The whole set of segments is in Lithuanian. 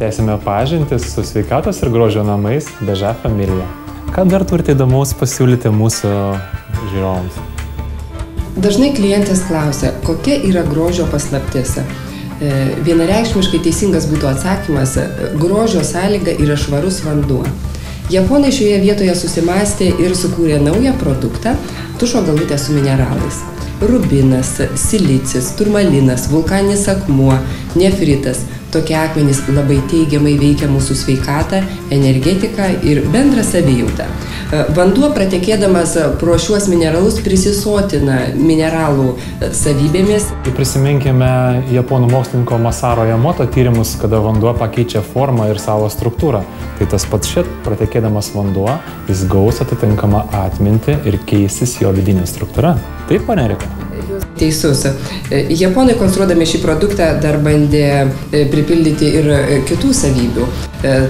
Tęsime pažintis su sveikatos ir grožio namais Beža Familija. Ką dar turite įdomaus pasiūlyti mūsų žiūrovams? Dažnai klientės klausia, kokia yra grožio paslaptis. Vienareikšmiškai teisingas būtų atsakymas – grožio sąlyga yra švarus vanduo. Japonai šioje vietoje susimąstė ir sukūrė naują produktą – tušo galvutę su mineralais. Rubinas, silicis, turmalinas, vulkaninis akmuo, nefritas – tokie akmenys labai teigiamai veikia mūsų sveikatą, energetiką ir bendrą savijautą. Vanduo pratekėdamas pro šiuos mineralus prisisotina mineralų savybėmis. Prisiminkime japonų mokslininko Masaru Emoto tyrimus, kada vanduo pakeičia formą ir savo struktūrą. Tai tas pats šit, pratekėdamas vanduo, jis gaus atitinkamą atmintį ir keisis jo vidinė struktūra. Taip, ponia Erika? Teisus. Japonai konstruodami šį produktą dar bandė pripildyti ir kitų savybių.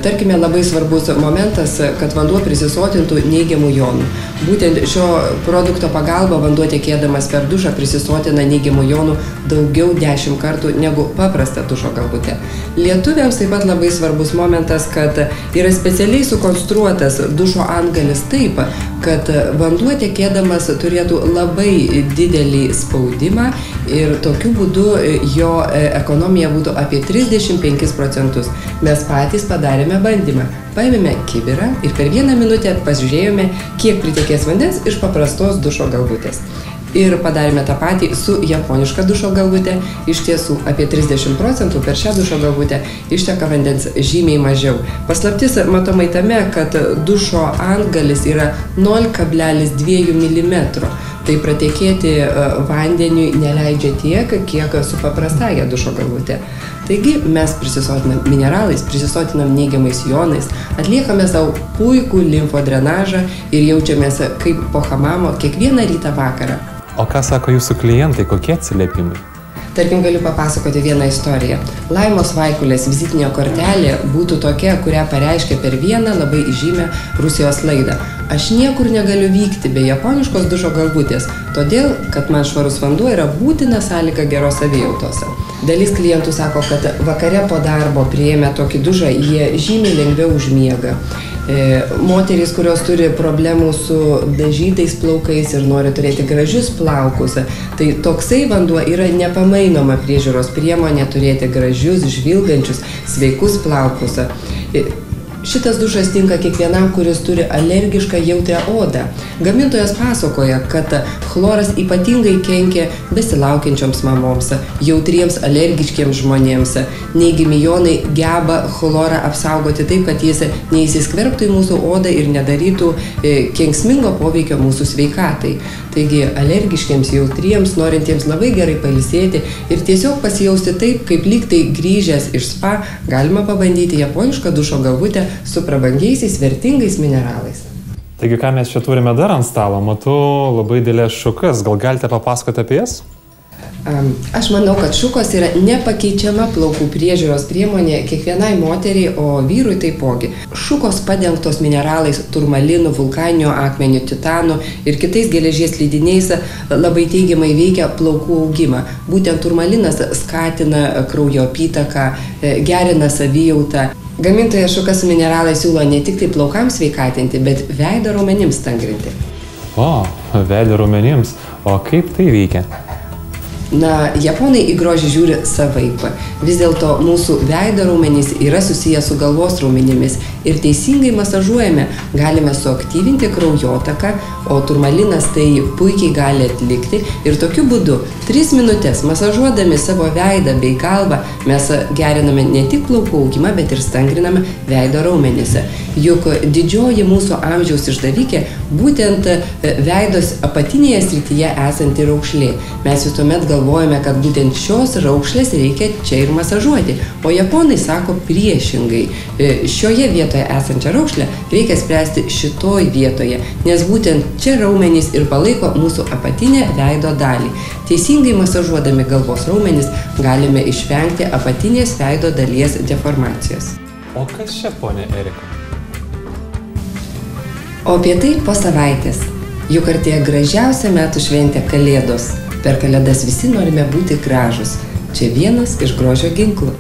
Tarkime, labai svarbus momentas, kad vanduo prisisotintų neigiamų jonų. Būtent šio produkto pagalba vanduo tekėdamas per dušą prisisotina neigiamų jonų daugiau 10 kartų negu paprasta tušo galvutė. Lietuviams taip pat labai svarbus momentas, kad yra specialiai sukonstruotas dušo antgalis taip, kad vanduo tekėdamas turėtų labai didelį spaudimą ir tokiu būdu jo ekonomija būtų apie 35%. Mes patys padarėme bandymą. Paėmėme kibirą ir per 1 minutę pasižiūrėjome, kiek pritekės vandens iš paprastos dušo galvutės. Ir padarėme tą patį su japoniška dušo galvutė. Iš tiesų, apie 30% per šią dušo galvutę išteka vandens žymiai mažiau. Paslaptis matomai tame, kad dušo antgalis yra 0,2 mm. Tai pratekėti vandeniui neleidžia tiek, kiek su paprastaja dušo galvutė. Taigi mes prisisotinam mineralais, prisisotinam neigiamais jonais, atliekame savo puikų limfodrenažą ir jaučiamės kaip po hamamo kiekvieną rytą vakarą. O ką sako jūsų klientai, kokie atsiliepimai? Tarkim, galiu papasakoti vieną istoriją. Laimos Vaikulės vizitinė kortelė būtų tokia, kurią pareiškė per vieną labai įžymią Rusijos laidą. Aš niekur negaliu vykti be japoniškos dušo galvutės, todėl, kad man švarus vanduo yra būtina sąlyga geros savijautos. Dalis klientų sako, kad vakare po darbo priėmę tokį dušą, jie žymiai lengviau užmiega. Moterys, kurios turi problemų su dažytais plaukais ir nori turėti gražius plaukus, tai toksai vanduo yra nepamainoma priežiūros priemonė turėti gražius, žvilgančius, sveikus plaukus. Šitas dušas tinka kiekvienam, kuris turi alergišką jautrią odą. Gamintojas pasakoja, kad chloras ypatingai kenkia besilaukiančioms mamoms, jautriems alergiškiems žmonėms. Neigiami jonai geba chlorą apsaugoti taip, kad jis neįsiskverbtų į mūsų odą ir nedarytų kenksmingo poveikio mūsų sveikatai. Taigi alergiškiams, jautriems, norintiems labai gerai pailsėti ir tiesiog pasijausti taip, kaip lyg tai grįžęs iš spa, galima pabandyti japonišką dušo galvutę su prabangiaisiais vertingais mineralais. Taigi, ką mes čia turime dar ant stalo? Matau labai didelės šukas. Gal galite papasakoti apie jas? Aš manau, kad šukos yra nepakeičiama plaukų priežiūros priemonė kiekvienai moteriai, o vyrui taipogi. Šukos padengtos mineralais turmalinu, vulkaniniu akmeniu, titanu ir kitais geležies lydiniais labai teigiamai veikia plaukų augimą. Būtent turmalinas skatina kraujo apytaką, gerina savijautą. Gamintojas šukas su mineralais siūlo ne tik tai plaukams sveikatinti, bet veido raumenims stangrinti. O, veido raumenims. O kaip tai veikia? Na, japonai į grožį žiūri savaip. Vis dėlto mūsų veido raumenys yra susiję su galvos raumenimis ir teisingai masažuojame galime suaktyvinti kraujotaką, o turmalinas tai puikiai gali atlikti ir tokiu būdu 3 minutės masažuodami savo veidą bei galvą mes geriname ne tik plaukų augimą, bet ir stangriname veido raumenis. Juk didžioji mūsų amžiaus išdavikė būtent veidos apatinėje srityje esanti raukšlė. Mes visuomet galvojame, kad būtent šios raukšlės reikia čia ir masažuoti, o japonai sako priešingai. Šioje vietoje esančią raukšlę reikia spręsti šitoj vietoje, nes būtent čia raumenys ir palaiko mūsų apatinę veido dalį. Teisingai masažuodami galvos raumenis galime išvengti apatinės veido dalies deformacijos. O kas čia, ponė Erika? O apie tai po savaitės. Juk artėja gražiausia metų šventė Kalėdos. Per Kalėdas visi norime būti gražūs. Čia vienas iš grožio ginklų.